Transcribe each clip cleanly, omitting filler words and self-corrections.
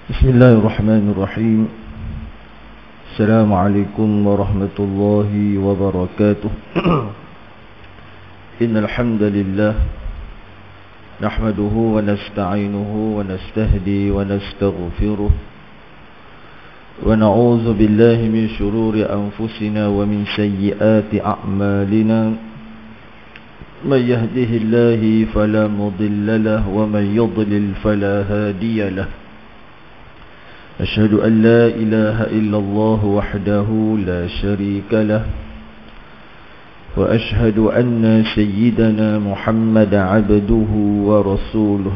بسم الله الرحمن الرحيم. السلام عليكم ورحمة الله وبركاته. إن الحمد لله نحمده ونستعينه ونستهدي ونستغفره ونعوذ بالله من شرور أنفسنا ومن سيئات أعمالنا. من يهده الله فلا مضل له ومن يضلل فلا هادي له. أشهد أن لا إله إلا الله وحده لا شريك له، وأشهد أن سيدنا محمد عبده ورسوله.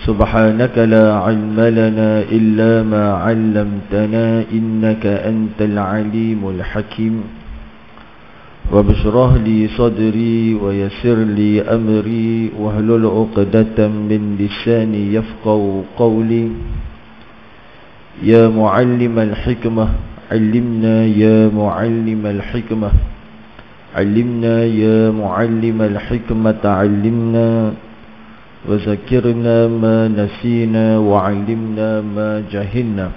سبحانك لا علم لنا إلا ما علمتنا إنك أنت العليم الحكيم. وابشرح لي صدري ويسر لي أمري واحلل عقدة من لساني يفقهوا قولي. يا معلم الحكمة علمنا، يا معلم الحكمة علمنا، يا معلم الحكمة علمنا، وذكرنا ما نسينا وعلمنا ما جهلنا.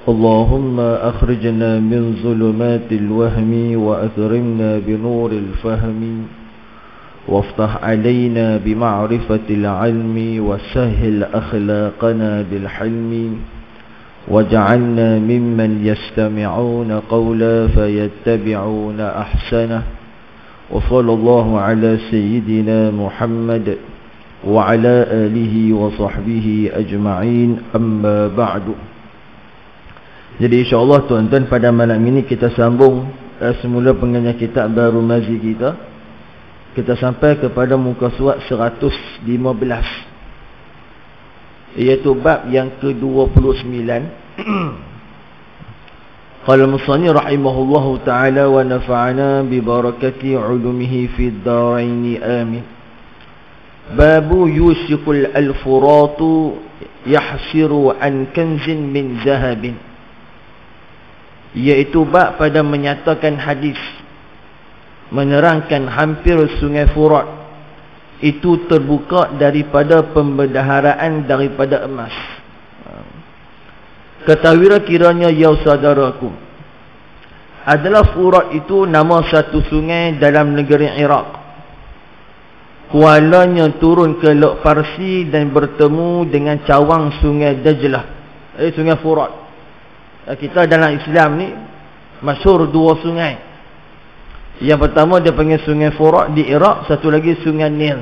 اللهم أخرجنا من ظلمات الوهم وأكرمنا بنور الفهم، وافتح علينا بمعرفة العلم، وسهل أخلاقنا بالحلم، وجعلنا ممن يستمعون قولا فيتبعون أحسنه. وصلى الله على سيدنا محمد وعلى آله وصحبه أجمعين. أما بعد. Jadi insyaAllah tuan-tuan, pada malam ini kita sambung semula pengajian kitab Baru Mazi kita. Kita sampai kepada muka surat 115, iaitu bab yang ke-29. Qala al-musannif rahimahullahu ta'ala wa nafa'ana bi barakati 'ulumihi fid dharain amin. Babu yushikul al-furatu yahsiru an kanzin min zahabin, iaitu bab pada menyatakan hadis menerangkan hampir sungai Furat itu terbuka daripada pembendaharaan daripada emas. Ketahuilah kiranya ya saudaraku, adalah Furat itu nama satu sungai dalam negeri Iraq. Kualanya turun ke Laut Parsi dan bertemu dengan cawang sungai Dajlah, sungai Furat. Kita dalam Islam ni masyhur dua sungai. Yang pertama dia panggil sungai Furat di Iraq, satu lagi sungai Nil.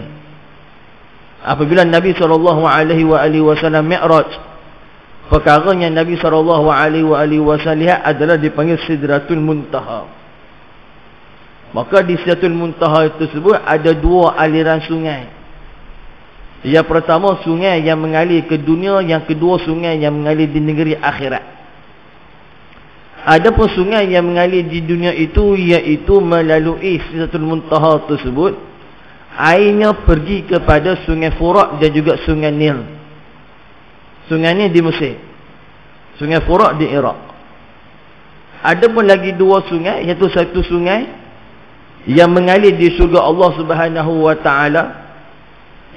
Apabila Nabi SAW Mi'raj, perkara yang Nabi SAW lihat adalah dipanggil Sidratul Muntaha. Maka di Sidratul Muntaha tersebut ada dua aliran sungai. Yang pertama sungai yang mengalir ke dunia, yang kedua sungai yang mengalir di negeri akhirat. Adapun sungai yang mengalir di dunia itu, iaitu melalui Sidratul Muntaha tersebut, airnya pergi kepada sungai Furat dan juga sungai Nil. Sungai ni di Mesir, sungai Furat di Iraq. Adapun lagi dua sungai, iaitu satu sungai yang mengalir di syurga Allah Subhanahu wa taala,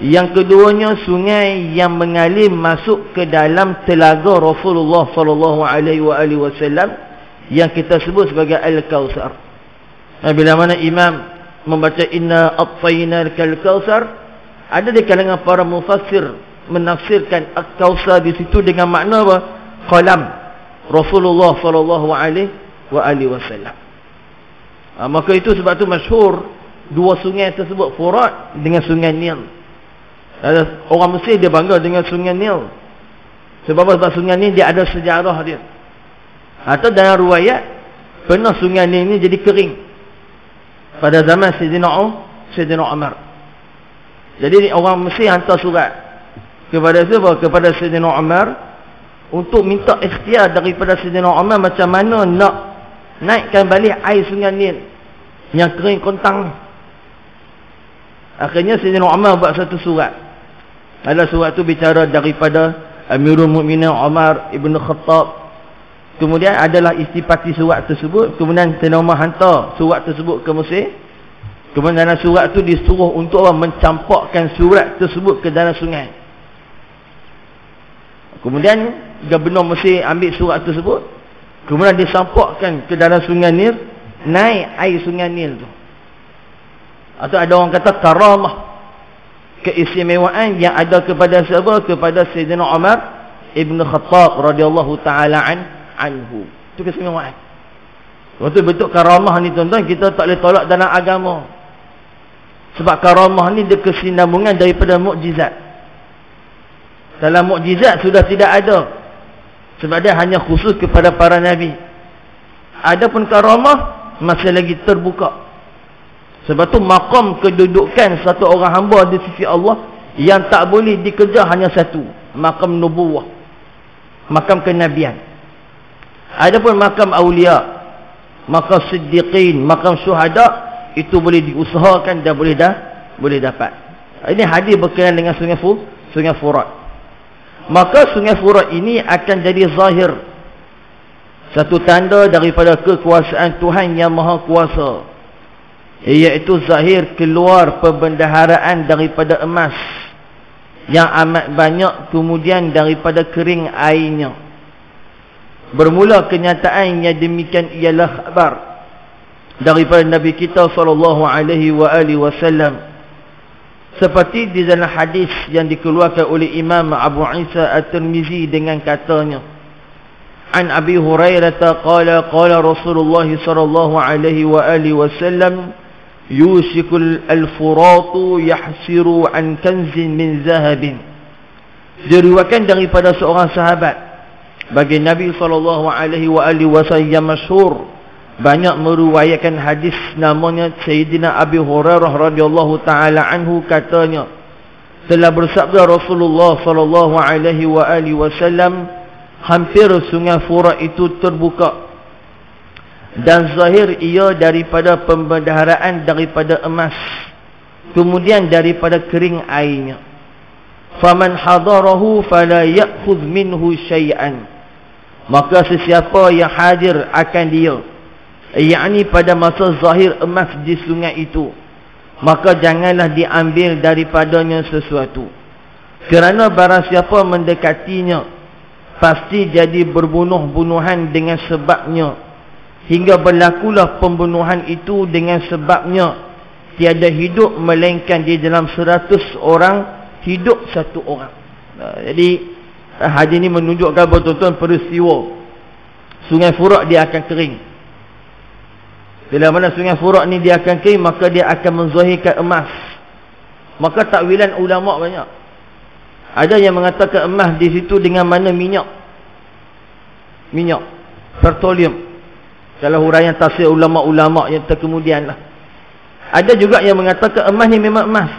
yang keduanya sungai yang mengalir masuk ke dalam telaga Rasulullah sallallahu alaihi wasallam, yang kita sebut sebagai Al-Kautsar. Bila mana imam membaca inna at-tainal kal-kautsar, ada di kalangan para mufassir menafsirkan Al-Kautsar di situ dengan makna apa? Qalam Rasulullah sallallahu alaihi wasallam. Maka itu sebab tu masyhur dua sungai tersebut, Furat dengan sungai Nil. Orang Mesir dia bangga dengan sungai Nil. Sebab sungai Nil dia ada sejarah dia. Atau dalam riwayat pernah sungai Nil ini jadi kering pada zaman Sayyidina Umar. Jadi orang Mesir hantar surat kepada siapa? Kepada Sayyidina Umar, untuk minta ikhtiar daripada Sayyidina Umar macam mana nak naikkan balik air sungai Nil yang kering kontang. Akhirnya Sayyidina Umar buat satu surat. Ada surat tu bicara daripada Amirul Mukminin Umar Ibn Khattab. Kemudian adalah istipati surat tersebut. Kemudian Sayyidina Umar hantar surat tersebut ke Mesir. Kemudian dalam surat tu disuruh untuk mencampakkan surat tersebut ke dalam sungai. Kemudian Gubernur Mesir ambil surat tersebut, kemudian disampakkan ke dalam sungai Nil, naik air sungai Nil tu. Atau ada orang kata karamah, keistimewaan yang ada kepada siapa? Kepada Sayyidina Umar Ibn Khattab radhiyallahu taala anhu. Itu keistimewaan. Waktu bentuk karamah ni tuan-tuan, kita tak boleh tolak dalam agama. Sebab karamah ni dia kesinambungan daripada mukjizat. Dalam mukjizat sudah tidak ada, sebab dia hanya khusus kepada para nabi. Adapun karamah masih lagi terbuka. Sebab tu maqam kedudukan satu orang hamba di sisi Allah yang tak boleh dikejar hanya satu, maqam nubuwah, maqam kenabian. Adapun maqam awliya, maqam siddiqin, maqam syuhada, itu boleh diusahakan dan boleh dapat. Ini hadis berkenaan dengan sungai Furat. Maka sungai Furat ini akan jadi zahir, satu tanda daripada kekuasaan Tuhan yang Maha Kuasa, iaitu zahir keluar perbendaharaan daripada emas yang amat banyak, kemudian daripada kering airnya. Bermula kenyataan yang demikian ialah khabar daripada Nabi kita SAW, seperti di dalam hadis yang dikeluarkan oleh Imam Abu Isa At-Tirmizi dengan katanya, an Abi Hurairah qala qala Rasulullah sallallahu alaihi wasallam, yushikul al-furatu yahsiru an kanzin min zahabin. Diriwayatkan daripada seorang sahabat bagi Nabi sallallahu alaihi wasallam yang masyhur, banyak meriwayatkan hadis, namanya Sayyidina Abi Hurairah radhiyallahu taala anhu, katanya telah bersabda Rasulullah sallallahu alaihi wasallam, hampir sungai Furat itu terbuka dan zahir ia daripada pembendaharaan daripada emas, kemudian daripada kering airnya. Faman hadarahu fala ya'khudh minhu syai'an. Maka sesiapa yang hadir akan dia, yakni pada masa zahir emas di sungai itu, maka janganlah diambil daripadanya sesuatu. Kerana barang siapa mendekatinya, pasti jadi berbunuh-bunuhan dengan sebabnya, hingga berlakulah pembunuhan itu dengan sebabnya. Tiada hidup melainkan di dalam 100 orang hidup satu orang. Jadi hadis ini menunjukkan betul-betul peristiwa sungai Furat dia akan kering. Bila mana sungai Furat ni dia akan kering, maka dia akan menzahirkan emas. Maka takwilan ulama banyak. Ada yang mengatakan emas di situ dengan mana minyak, petroleum. Kalau huraian tafsir ulama-ulama yang terkemudian lah. Ada juga yang mengatakan emas ni memang emas,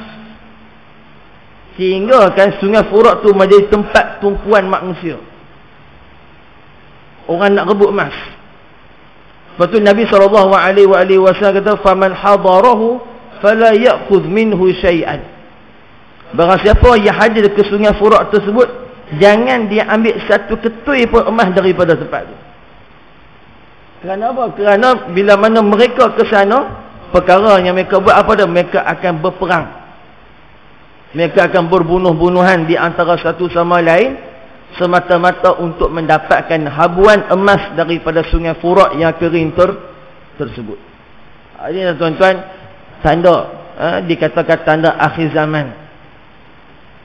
sehingga kan sungai Furat tu menjadi tempat tumpuan manusia. Orang nak rebut emas. Lepas tu Nabi SAW kata, faman hadarahu fala ya'khudh minhu syai'an. Barang siapa yang hadir ke sungai Furat tersebut, jangan dia ambil satu ketui pun emas daripada tempat tu. Kerana apa? Kerana bila mana mereka ke sana, perkara yang mereka buat apa dah? Mereka akan berperang. Mereka akan berbunuh-bunuhan di antara satu sama lain, semata-mata untuk mendapatkan habuan emas daripada sungai Furat yang kering tersebut. Ini tuan-tuan, tanda dikatakan tanda akhir zaman,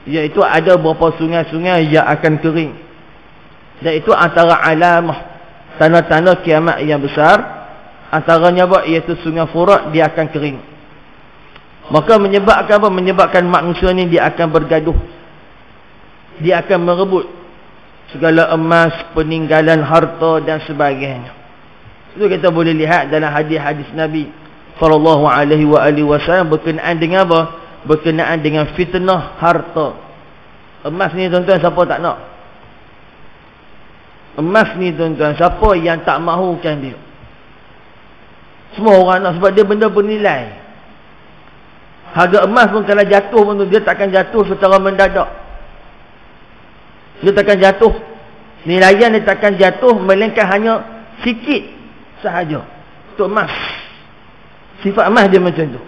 iaitu ada beberapa sungai-sungai yang akan kering. Dan itu antara alamah, tanda-tanda kiamat yang besar. Antaranya apa? Iaitu sungai Furat dia akan kering. Maka menyebabkan apa? Menyebabkan manusia ni dia akan bergaduh, dia akan merebut segala emas, peninggalan harta dan sebagainya. Itu kita boleh lihat dalam hadis-hadis Nabi sallallahu alaihi wasallam berkenaan dengan apa? Berkenaan dengan fitnah harta. Emas ni tuan-tuan, siapa tak nak? Emas ni tuan-tuan, siapa yang tak mahukan dia? Semua orang nak, sebab dia benda bernilai. Harga emas pun kalau jatuh pun dia takkan jatuh secara mendadak. Dia takkan jatuh, nilainya dia takkan jatuh melainkan hanya sikit sahaja. Untuk emas, sifat emas dia macam tu.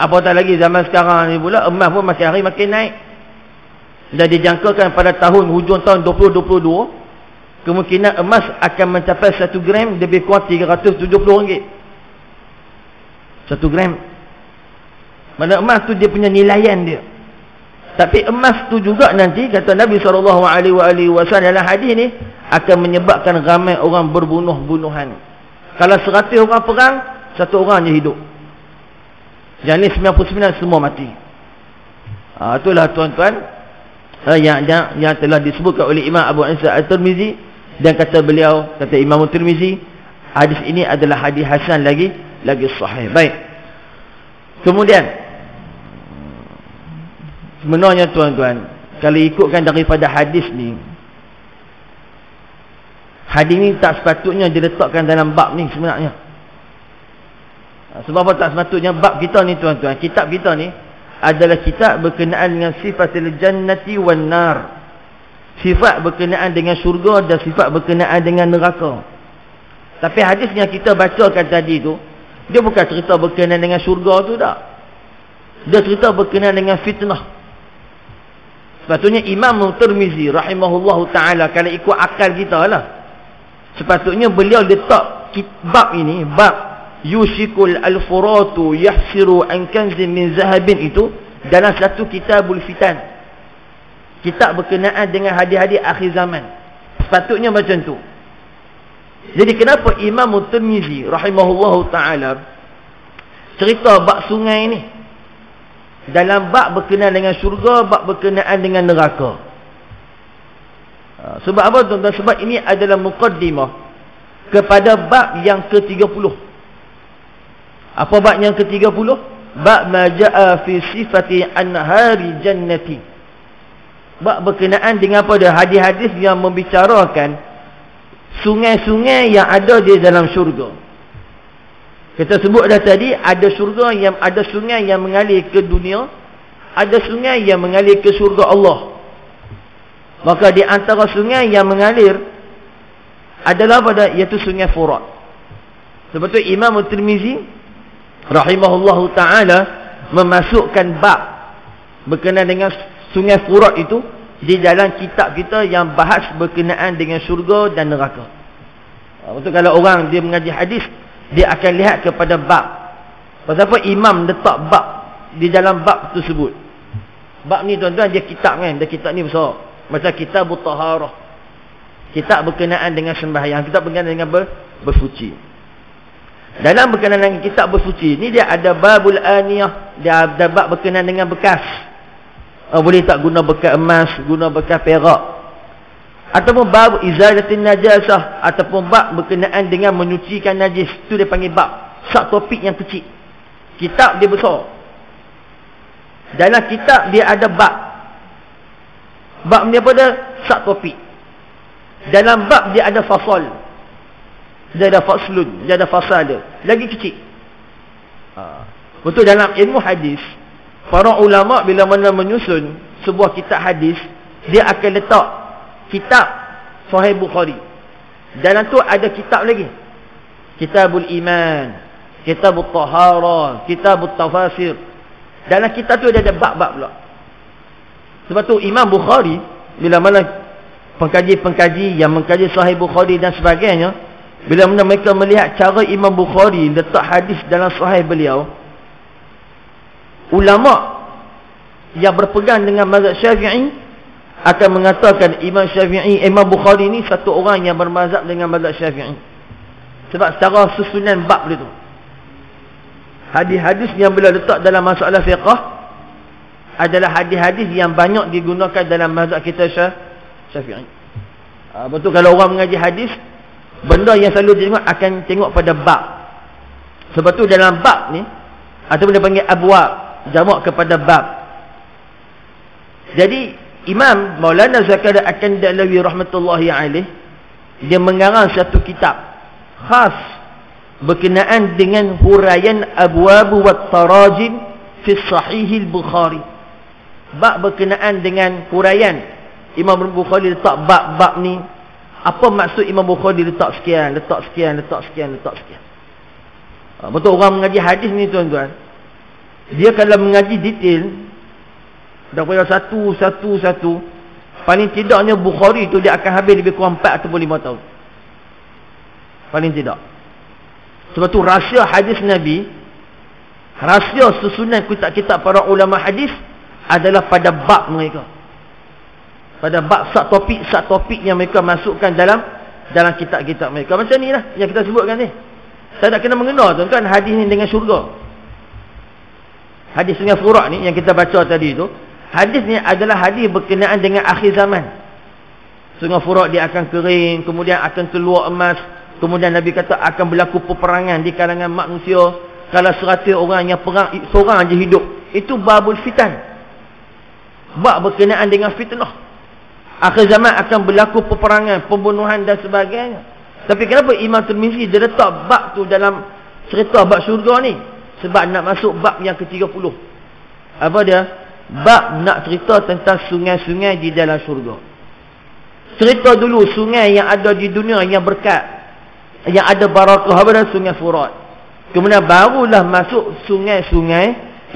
Apatah lagi zaman sekarang ni pula, emas pun makin hari makin naik. Dan dijangkakan pada hujung tahun 2022 kemungkinan emas akan mencapai 1 gram lebih kurang RM370. 1 gram. Mana emas tu dia punya nilaian dia. Tapi emas tu juga nanti kata Nabi SAW dalam hadis ni akan menyebabkan ramai orang berbunuh-bunuhan. Kalau 100 orang perang, 1 orang je hidup. Yang ni 99 semua mati. Itulah tuan-tuan yang telah disebutkan oleh Imam Abu Isa At-Tirmizi. Dan kata beliau, kata Imam Tirmizi, hadis ini adalah hadis hasan lagi sahih. Baik. Kemudian sebenarnya tuan-tuan, kalau ikutkan daripada hadis ni tak sepatutnya diletakkan dalam bab ni sebenarnya. Sebab apa tak sepatutnya? Bab kita ni tuan-tuan, kitab kita ni adalah kitab berkenaan dengan sifatil jannati wan nar. Sifat berkenaan dengan syurga dan sifat berkenaan dengan neraka. Tapi hadis yang kita bacakan tadi tu, dia bukan cerita berkenaan dengan syurga tu tak. Dia cerita berkenaan dengan fitnah. Sepatutnya Imam Tirmizi rahimahullahu ta'ala, kalau ikut akal kita lah, sepatutnya beliau letak bab ini, bab yushikul al-furatu yahsiru an kanzin min zahabin itu dalam satu kitabul fitan. Kitab berkenaan dengan hadis-hadis akhir zaman. Sepatutnya macam tu. Jadi kenapa Imam Tirmizi rahimahullahu ta'ala cerita bab sungai ni dalam bab berkenaan dengan syurga, bab berkenaan dengan neraka? Sebab apa tuan-tuan? Sebab ini adalah muqaddimah kepada bab yang ke-30. Apa bab yang ke-30? Bab ma jaa fi sifati anhari jannati. Bab berkenaan dengan pada hadis-hadis yang membicarakan sungai-sungai yang ada di dalam syurga. Kita sebut dah tadi, ada syurga yang ada sungai yang mengalir ke dunia, ada sungai yang mengalir ke syurga Allah. Maka di antara sungai yang mengalir adalah pada iaitu sungai Furat. Sebab tu Imam Tirmizi rahimahullahu ta'ala memasukkan bab berkenaan dengan sungai Furat itu di dalam kitab kita yang bahas berkenaan dengan syurga dan neraka. Betul, kalau orang dia mengaji hadis, dia akan lihat kepada bab. Pasal apa imam letak bab di dalam bab tersebut. Bab ni tuan-tuan dia kitab kan, dia kitab ni besar. Macam kitab Taharah. Kitab berkenaan dengan sembahyang, kitab berkenaan dengan bersuci. Dalam berkenaan dengan kitab bersuci ni dia ada babul aniyah, dia ada bab berkenaan dengan bekas. Boleh tak guna bekas emas, guna bekas perak, ataupun bab izalatin najasah, ataupun bab berkenaan dengan menyucikan najis. Itu dia panggil bab. Subtopik yang kecil. Kitab dia besar. Dalam kitab dia ada bab. Bab ni apa dia? Subtopik. Dalam bab dia ada fasal. Dia ada faslun, dia ada fasal dia. Lagi kecil. Betul, dalam ilmu hadis, para ulama bila mana menyusun sebuah kitab hadis, dia akan letak kitab Sahih Bukhari. Dalam tu ada kitab lagi. Kitabul Iman, Kitabut Taharah, Kitabut Tafasir. Dalam kitab tu ada bab-bab pula. Sebab tu Imam Bukhari bila mana pengkaji-pengkaji yang mengkaji Sahih Bukhari dan sebagainya, bila mana mereka melihat cara Imam Bukhari letak hadis dalam Sahih beliau, ulama yang berpegang dengan mazhab Syafi'i akan mengatakan Imam Bukhari ni satu orang yang bermazhab dengan mazhab Syafi'i. Sebab secara susunan bab dia tu, hadis-hadis yang beliau letak dalam masalah fiqh adalah hadis-hadis yang banyak digunakan dalam mazhab kita Syafi'i. Betul, kalau orang mengaji hadis, benda yang selalu tengok akan tengok pada bab. Sebab tu dalam bab ni ataupun dia panggil abwab, jamak kepada bab. Jadi Imam Maulana Zakaria Al-Kandalawi rahmatullahi alaih, dia mengarang satu kitab khas berkenaan dengan huraian abwab wa tarajim fi sahih al-Bukhari. Bab berkenaan dengan huraian. Imam Bukhari letak bab-bab ni, apa maksud Imam Bukhari letak sekian, letak sekian, letak sekian, letak sekian. Betul, orang mengaji hadis ni tuan-tuan, dia kalau mengaji detail, Daripada satu. Paling tidaknya Bukhari tu dia akan habis lebih kurang 4 atau 5 tahun. Paling tidak. Sebab tu rahsia hadis Nabi, rahsia susunan kitab-kitab para ulama hadis adalah pada bab mereka. Pada bab sub-topik yang mereka masukkan dalam kitab-kitab mereka. Macam ni lah yang kita sebutkan ni. Saya nak kena mengenal tuan-tuan hadis ni dengan syurga. Hadis Sungai Furat ni yang kita baca tadi tu, hadis ni adalah hadis berkenaan dengan akhir zaman. Sungai Furat dia akan kering, kemudian akan keluar emas, kemudian Nabi kata akan berlaku peperangan di kalangan manusia. Kalau 100 orang yang perang, seorang aja hidup. Itu babul fitan. Bab berkenaan dengan fitnah. Akhir zaman akan berlaku peperangan, pembunuhan dan sebagainya. Tapi kenapa Imam Tirmizi dia letak bab tu dalam cerita bab syurga ni? Sebab nak masuk bab yang ke-30. Apa dia? Bab nak cerita tentang sungai-sungai di dalam syurga. Cerita dulu sungai yang ada di dunia yang berkat, yang ada barakah, apa dia? Sungai Furat. Kemudian barulah masuk sungai-sungai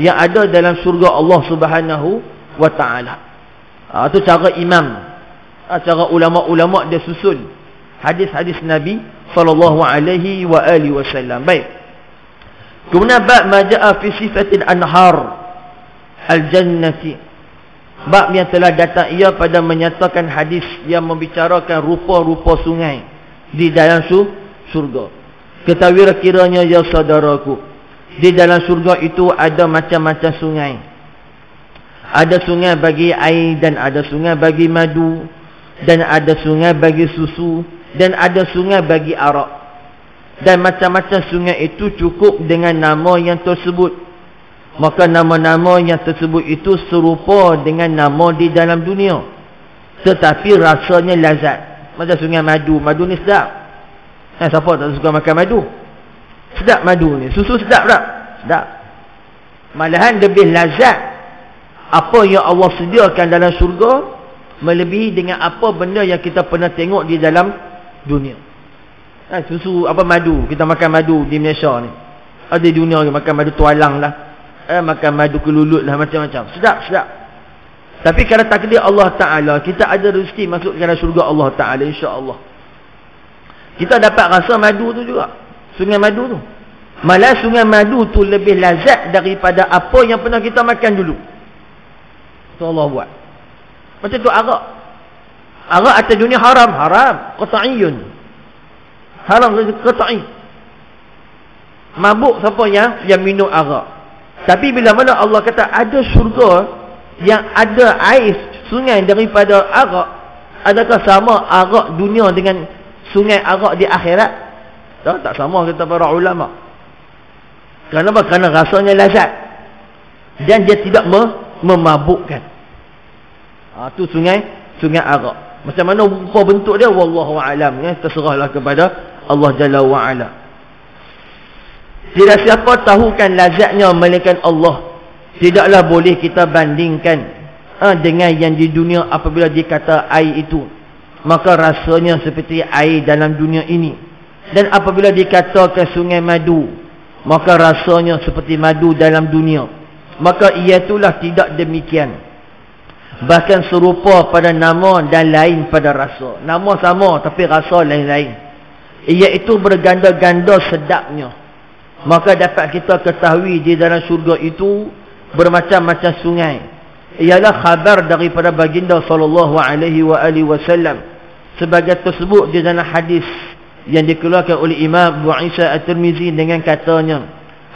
yang ada dalam syurga Allah Subhanahu wa ta'ala. Itu cara imam, cara ulama-ulama dia susun hadis-hadis Nabi sallallahu alaihi wa alihi wasallam. Baik. Kemudian bab majaa fi sifatil anhar al-jannati. Bab yang telah datang ia pada menyatakan hadis yang membicarakan rupa-rupa sungai di dalam syurga. Ketahuilah kiranya ya saudaraku, di dalam syurga itu ada macam-macam sungai. Ada sungai bagi air, dan ada sungai bagi madu, dan ada sungai bagi susu, dan ada sungai bagi arak. Dan macam-macam sungai itu cukup dengan nama yang tersebut. Maka nama-nama yang tersebut itu serupa dengan nama di dalam dunia, tetapi rasanya lazat. Macam sungai madu. Madu ni sedap. Siapa tak suka makan madu? Sedap madu ni. Susu sedap tak? Sedap. Malahan lebih lazat apa yang Allah sediakan dalam syurga melebihi dengan apa benda yang kita pernah tengok di dalam dunia. Susu apa, madu. Kita makan madu di Malaysia ni. Ada di dunia ni makan madu tualang lah, makan madu kelulut lah, macam-macam. Sedap. Tapi kalau takdir Allah Ta'ala, kita ada rezeki masuk ke dalam syurga Allah Ta'ala, insya-Allah. Kita dapat rasa madu tu juga. Sungai madu tu. Malah sungai madu tu lebih lazat daripada apa yang pernah kita makan dulu. Itu Allah buat. Macam tu arak. Arak atas dunia haram. Qata'iyun. Haram qata'i. Mabuk siapa yang minum arak. Tapi bila mana Allah kata ada syurga yang ada air sungai daripada arak, adakah sama arak dunia dengan sungai arak di akhirat? Tak sama, kata para ulama. Kenapa? Kerana rasanya lazat dan dia tidak memabukkan. Itu sungai arak. Macam mana rupa bentuk dia, wallahu alam, ya, terserahlah kepada Allah Jalla wa ala. Tidak siapa tahukan lazatnya melainkan Allah. Tidaklah boleh kita bandingkan dengan yang di dunia. Apabila dikata air itu, maka rasanya seperti air dalam dunia ini. Dan apabila dikatakan sungai madu, maka rasanya seperti madu dalam dunia. Maka ia itulah tidak demikian. Bahkan serupa pada nama dan lain pada rasa. Nama sama tapi rasa lain-lain. Iaitu berganda-ganda sedapnya. Maka dapat kita ketahui di dalam syurga itu bermacam-macam sungai. Ialah khabar daripada baginda sallallahu alaihi wasallam sebagai tersebut di dalam hadis yang dikeluarkan oleh Imam Abu Isa At-Tirmizi dengan katanya,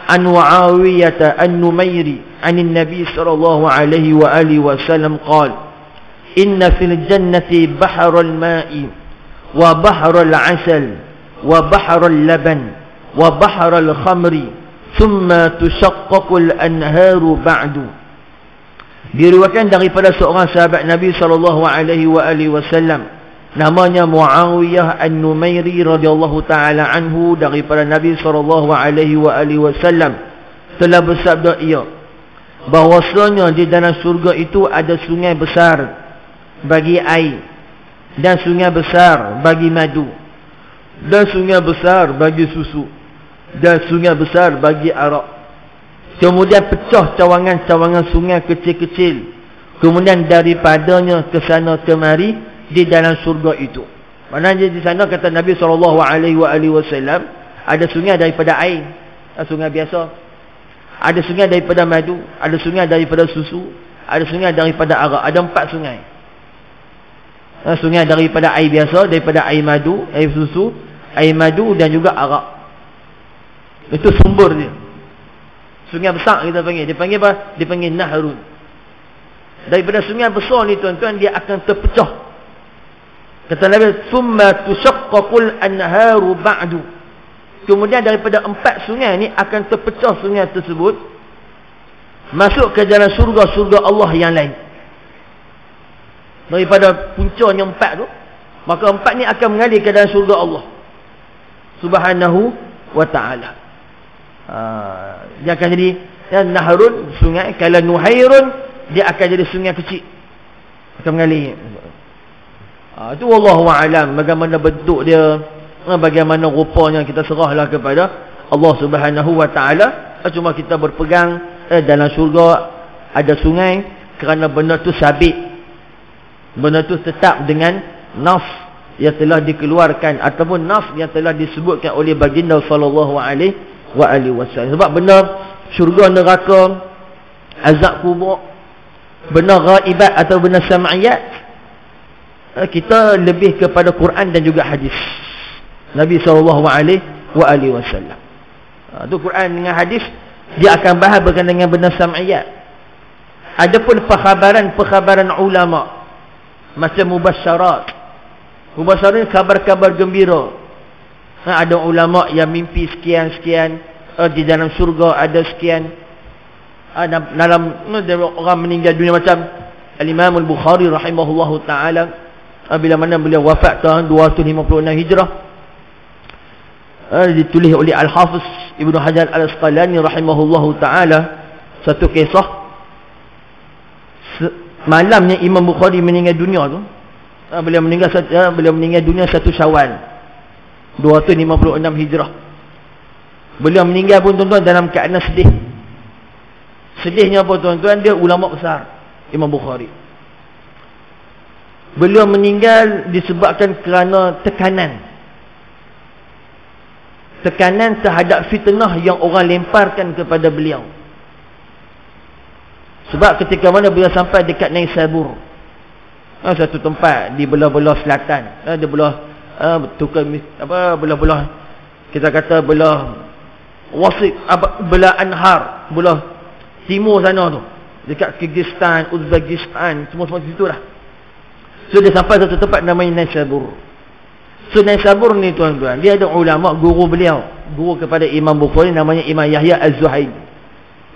an Muawiyah an-Numairi anin Nabi sallallahu alaihi wasallam qala, inna fil jannati bahrul ma'i wa bahrul 'asal wa bahrul laban wa bahrul khamri thumma tushaqqaqul anharu ba'du. Diriwayatkan daripada seorang sahabat Nabi sallallahu alaihi wasallam, namanya Muawiyah An-Numairi radhiyallahu taala anhu, daripada Nabi sallallahu alaihi wasallam telah bersabda ia, bahwasanya di dalam syurga itu ada sungai besar bagi air, dan sungai besar bagi madu, dan sungai besar bagi susu, dan sungai besar bagi arak. Kemudian pecah cawangan-cawangan sungai kecil-kecil kemudian daripadanya ke sana kemari di dalam surga itu. Maknanya di sana kata Nabi SAW, ada sungai daripada air, sungai biasa, ada sungai daripada madu, ada sungai daripada susu, ada sungai daripada arak. Ada 4 sungai. Sungai daripada air biasa, daripada air madu, air susu, air madu dan juga arak. Itu sumber dia. Sungai besar kita panggil. Dia panggil apa? Dia panggil nahrun. Daripada sungai besar ni tuan-tuan, dia akan terpecah. Kata Nabi, "Tsumma tushaqqaqul anharu ba'du." Kemudian daripada 4 sungai ni akan terpecah sungai tersebut masuk ke dalam surga-surga Allah yang lain. Daripada puncanya 4 tu, maka 4 ni akan mengalir ke dalam surga Allah Subhanahu wa ta'ala. Dia akan jadi nahrun, sungai. Kalau nuhairun, dia akan jadi sungai kecil, akan mengalir. Itu wallahu a'lam bagaimana bentuk dia, bagaimana rupanya, kita serahlah kepada Allah Subhanahu wa ta'ala. Cuma kita berpegang dalam syurga ada sungai kerana benda tu sabit, benda tu tetap dengan nas yang telah dikeluarkan ataupun nas yang telah disebutkan oleh baginda sallallahu alaihi wasallam. Sebab benda syurga, neraka, azab kubur, benda ghaibat atau benda sam'iyat, kita lebih kepada Quran dan juga hadis Nabi SAW. Itu Quran dengan hadis, dia akan bahas berkaitan dengan benda sam'iyat. Adapun perkhabaran ulama macam mubasyarat. Mubasyarat ni kabar-kabar gembira. Ada ulama yang mimpi sekian-sekian, di dalam surga ada sekian, dalam orang meninggal dunia, macam Al-Imam Al-Bukhari rahimahullahu ta'ala, bila mana beliau wafat tahun 256 Hijrah, ditulis oleh Al-Hafiz Ibnu Hajar Al-Asqalani rahimahullahu ta'ala satu kisah. Malamnya Imam Bukhari meninggal dunia tu, beliau meninggal dunia 1 Syawal 256 Hijrah. Beliau meninggal pun tuan-tuan dalam keadaan sedih. Sedihnya apa tuan-tuan? Dia ulama besar, Imam Bukhari. Beliau meninggal disebabkan kerana tekanan terhadap fitnah yang orang lemparkan kepada beliau. Sebab ketika mana beliau sampai dekat Naisabur, satu tempat di belah-belah selatan, di belah belah-belah, kita kata belah wasit, belah anhar, belah timur sana tu, dekat Kyrgyzstan, Uzbekistan, semua situ lah. So dia sampai satu tempat namanya Naisabur. So Naisabur ni tuan-tuan, dia ada ulama, guru beliau, guru kepada Imam Bukhari, namanya Imam Yahya Az-Zuhli.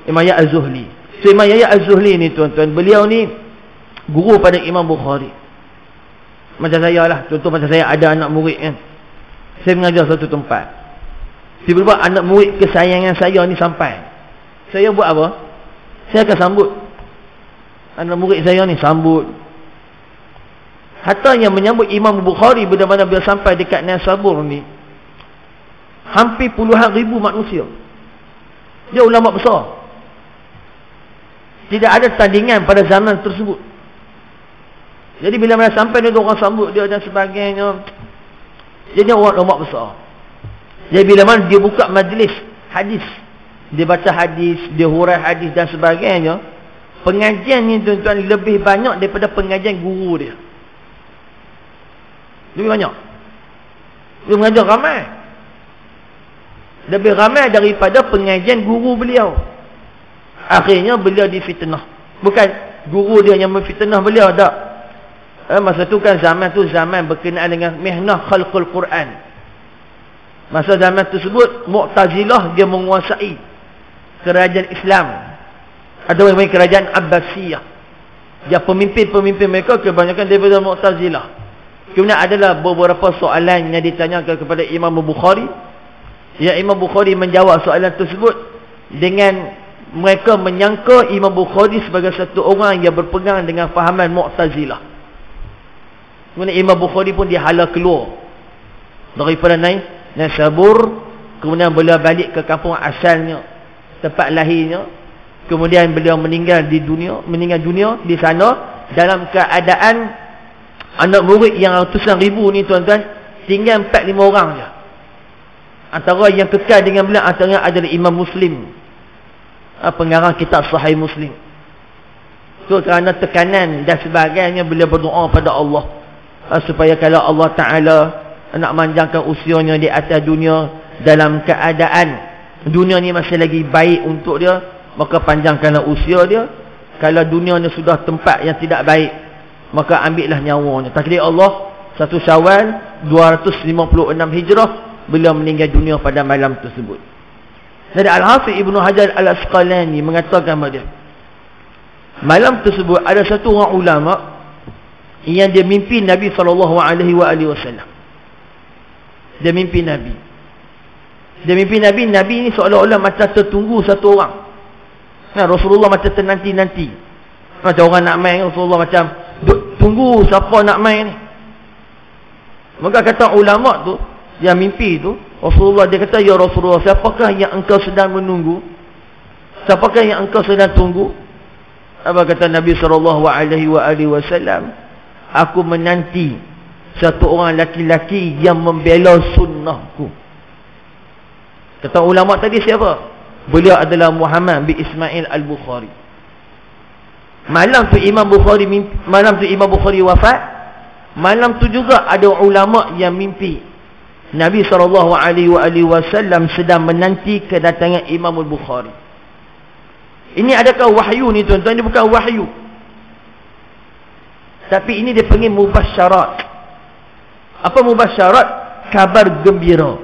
Imam Yahya Az-Zuhli. So Imam Yahya Az-Zuhli ni tuan-tuan, beliau ni guru pada Imam Bukhari. Macam saya lah, contoh macam saya ada anak murid kan, saya mengajar satu tempat, tiba-tiba anak murid kesayangan saya ni sampai, saya buat apa? Saya akan sambut anak murid saya ni, sambut. Hatta yang menyambut Imam Bukhari bila mana beliau sampai dekat Naisabur ni, hampir puluhan ribu manusia. Dia ulama besar, tidak ada tandingan pada zaman tersebut. Jadi bila mana sampai dia, orang sambut dia dan sebagainya. Jadi orang ulama besar. Jadi bila mana dia buka majlis hadis, dia baca hadis, dia hurai hadis dan sebagainya, pengajian ni tuan-tuan lebih banyak daripada pengajian guru dia. Lebih banyak. Dia mengajar ramai. Lebih ramai daripada pengajian guru beliau. Akhirnya beliau difitnah. Bukan guru dia yang memfitnah beliau, tak. Masa tu kan zaman berkenaan dengan mihnah khalqul Quran. Masa zaman tersebut Mu'tazilah dia menguasai kerajaan Islam, atau kerajaan Abbasiyah. Dia pemimpin-pemimpin mereka kebanyakan daripada Mu'tazilah. Kemudian adalah beberapa soalan yang ditanyakan kepada Imam Bukhari. Ya, Imam Bukhari menjawab soalan tersebut dengan mereka menyangka Imam Bukhari sebagai satu orang yang berpegang dengan fahaman Mu'tazilah. Kemudian Imam Bukhari pun dihala keluar daripada Naisabur. Kemudian beliau balik ke kampung asalnya, tempat lahirnya. Kemudian beliau meninggal dunia di sana dalam keadaan anak murid yang ratusan ribu ni tuan-tuan, tinggal 4-5 orang je. Antara yang kekal dengan beliau antara adalah Imam Muslim, pengarang kitab Sahih Muslim. So kerana tekanan dan sebagainya, beliau berdoa pada Allah supaya kalau Allah Ta'ala nak manjangkan usianya di atas dunia dalam keadaan dunia ni masih lagi baik untuk dia, maka panjangkanlah usia dia. Kalau dunia ni sudah tempat yang tidak baik, maka ambillah nyawanya. Takdir Allah 1 Syawal 256 Hijrah, beliau meninggal dunia pada malam tersebut. Jadi Al-Hafiz Ibnu Hajar Al-Asqalani mengatakan pada dia, malam tersebut ada satu orang ulama yang dia mimpi Nabi SAW. Dia mimpi Nabi. Nabi ni seolah-olah macam tertunggu satu orang. Rasulullah macam ternanti-nanti. Macam orang nak main, Rasulullah macam tunggu siapa nak main ni. Maka kata ulama tu yang mimpi tu, Rasulullah dia kata, ya Rasulullah, siapakah yang engkau sedang menunggu? Siapakah yang engkau sedang tunggu? Apa kata Nabi SAW? Aku menanti satu orang laki-laki yang membela sunnahku. Kata ulama tadi siapa? Beliau adalah Muhammad bin Ismail Al-Bukhari. Malam tu Imam Bukhari wafat. Malam tu juga ada ulama yang mimpi Nabi SAW sedang menanti kedatangan Imam Al-Bukhari. Ini adakah wahyu ni tuan-tuan? Ini bukan wahyu, tapi ini dia panggil mubasyarat. Apa mubasyarat? Kabar gembira.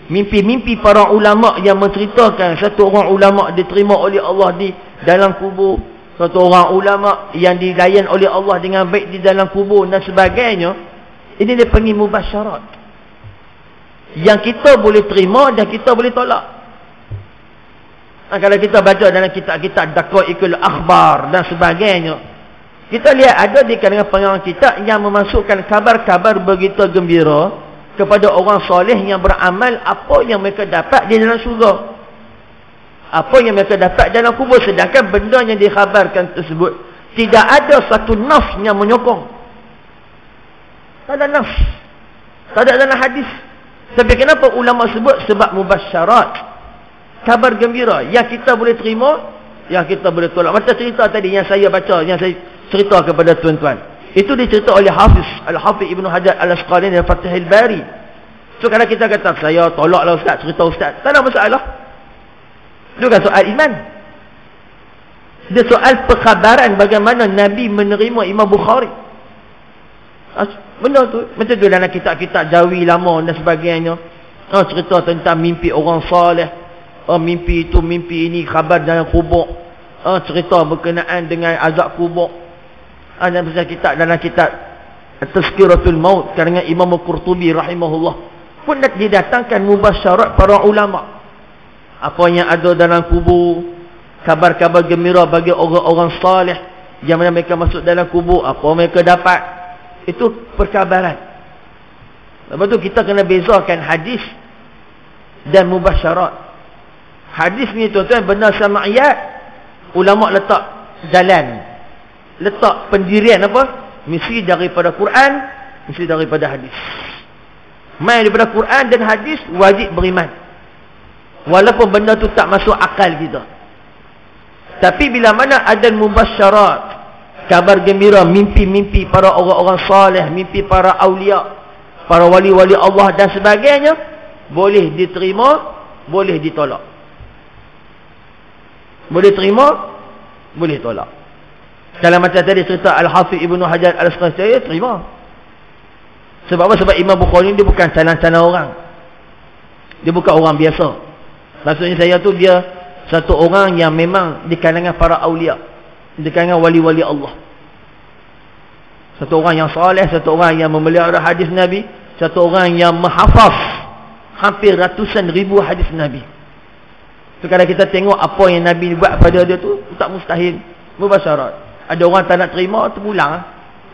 Mimpi-mimpi para ulama yang menceritakan satu orang ulama diterima oleh Allah di dalam kubur, satu orang ulama yang dilayan oleh Allah dengan baik di dalam kubur dan sebagainya. Ini dia panggil mubasyarat, yang kita boleh terima dan kita boleh tolak. Kalau kita baca dalam kitab-kitab Daqaiqul Akhbar dan sebagainya, kita lihat ada di kalangan pengarang kitab yang memasukkan kabar-kabar berita gembira kepada orang soleh yang beramal, apa yang mereka dapat di dalam syurga, apa yang mereka dapat dalam kubur. Sedangkan benda yang dikhabarkan tersebut tidak ada satu nafs yang menyokong. Tak ada nafs, tak ada dalam hadis. Tapi kenapa ulama sebut? Sebab mubasyarat, kabar gembira yang kita boleh terima, yang kita boleh tolak. Macam cerita tadi yang saya baca, yang saya cerita kepada tuan-tuan, itu dicerita oleh Al-Hafiz Ibnu Hajar Al-Asqalani dalam Fathul Bari. So kalau kita kata saya tolaklah ustaz, cerita ustaz, tak ada masalah. Itu bukan soal iman, dia soal perkhabaran bagaimana Nabi menerima Imam Bukhari. Benda tu macam tu dalam kitab-kitab Jawi lama dan sebagainya. Cerita tentang mimpi orang soleh, mimpi itu, mimpi ini, khabar dalam kubur, cerita berkenaan dengan azab kubur. Dan pasal kitab dalam kitab Tazkiratul Maut karangan Imam Qurtubi rahimahullah pun didatangkan mubasyarat para ulama. Apa yang ada dalam kubur, kabar-kabar gembira bagi orang-orang salih yang mana mereka masuk dalam kubur, apa mereka dapat. Itu perkabaran. Lepas tu kita kena bezakan hadis dan mubasyarat. Hadis ni tuan-tuan benda sama'iyat, ulama letak jalan, letak pendirian apa? Mesti daripada Quran, mesti daripada hadis. Main daripada Quran dan hadis, wajib beriman. Walaupun benda tu tak masuk akal kita. Tapi bila mana ada mubasyarat, kabar gembira, mimpi-mimpi para orang-orang saleh, mimpi para awliya, para wali-wali Allah dan sebagainya, boleh diterima, boleh ditolak. Boleh terima, boleh tolak. Kalau macam tadi cerita Al-Hafiz Ibnu Hajar Al-Asqalani, saya terima. Sebab apa? Sebab Imam Bukhari dia bukan calon-calon orang. Dia bukan orang biasa. Maksudnya saya tu dia satu orang yang memang di kalangan para awliya, di kalangan wali-wali Allah. Satu orang yang soleh, satu orang yang memelihara hadis Nabi, satu orang yang menghafaz hampir ratusan ribu hadis Nabi. So, kalau kita tengok apa yang Nabi buat pada dia tu, tak mustahil, mubasyarat. Ada orang tak nak terima, terpulang.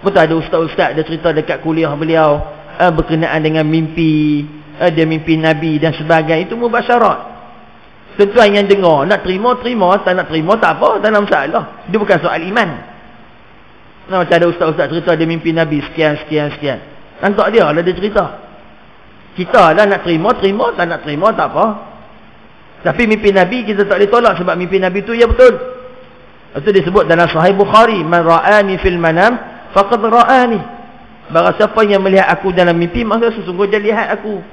Betul ada ustaz-ustaz dia cerita dekat kuliah beliau berkenaan dengan mimpi, dia mimpi Nabi dan sebagainya. Itu mubasyarat. Tuan-tuan yang dengar, nak terima, terima. Tak nak terima, tak apa. Tak ada masalah. Dia bukan soal iman. Macam ada ustaz-ustaz cerita dia mimpi Nabi sekian. Tak dia lah dia cerita. Kita lah nak terima, terima. Tak nak terima, tak apa. Tapi mimpi Nabi kita tak boleh tolak. Sebab mimpi Nabi tu ya betul. Itu disebut dalam Sahih Bukhari. Man ra'ani fil manam faqad ra'ani. Barang siapa yang melihat aku dalam mimpi, maka sesungguhnya dia lihat aku.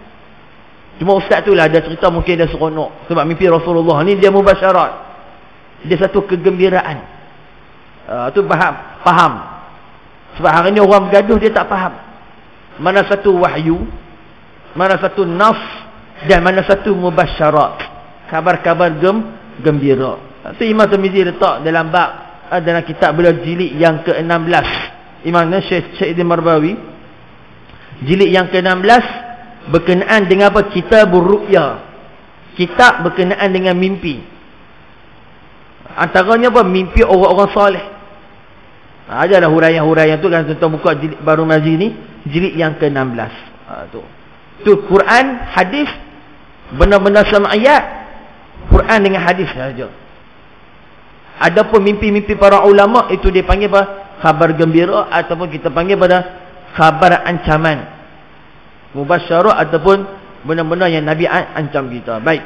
Cuma ustaz tu lah dia cerita mungkin dia seronok. Sebab mimpi Rasulullah ni dia mubasyarat. Dia satu kegembiraan. Tu faham. Sebab hari ni orang bergaduh dia tak faham. Mana satu wahyu, mana satu nas, dan mana satu mubasyarat. Kabar-kabar gembira. Itu Imam Tirmizi letak dalam bab dalam kitab beliau jilid yang ke-16. Imam Syekh Ibn Marbawi jilid yang ke-16 berkenaan dengan apa? Kitabur Ru'ya. Kitab berkenaan dengan mimpi. Antaranya apa? Mimpi orang-orang soleh. Ajalah huraian-huraian tu kan tuan-tuan buka jilid baru Mazi ni, jilid yang ke-16. Tu Quran, hadis, benar-benar sama ayat, Quran dengan hadis saja. Adapun mimpi-mimpi para ulama itu dipanggil apa? Khabar gembira ataupun kita panggil pada khabar ancaman. Mubasyarah ataupun benar-benar yang Nabi ancam kita. Baik.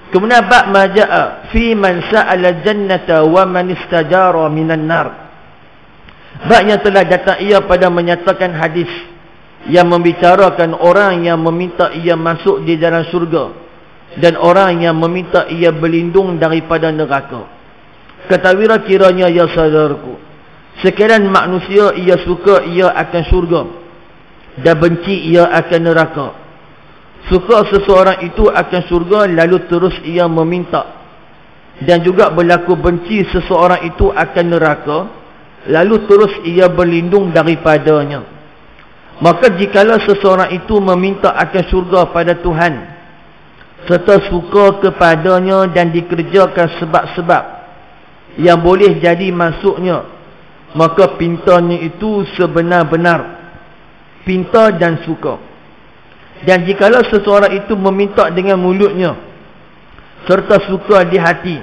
Kemudian bab majaa fi man sa'ala jannata wa man istajara minan nar. Bab yang telah datang ia pada menyatakan hadis yang membicarakan orang yang meminta ia masuk di dalam syurga dan orang yang meminta ia berlindung daripada neraka. Ketahuilah kiranya ya saudaraku, sekalian manusia ia suka ia akan syurga dan benci ia akan neraka. Suka seseorang itu akan syurga lalu terus ia meminta, dan juga berlaku benci seseorang itu akan neraka lalu terus ia berlindung daripadanya. Maka jikalau seseorang itu meminta akan syurga pada Tuhan serta suka kepadanya dan dikerjakan sebab-sebab yang boleh jadi masuknya, maka pintanya itu sebenar-benar pinta dan suka. Dan jikalau seseorang itu meminta dengan mulutnya serta suka di hati,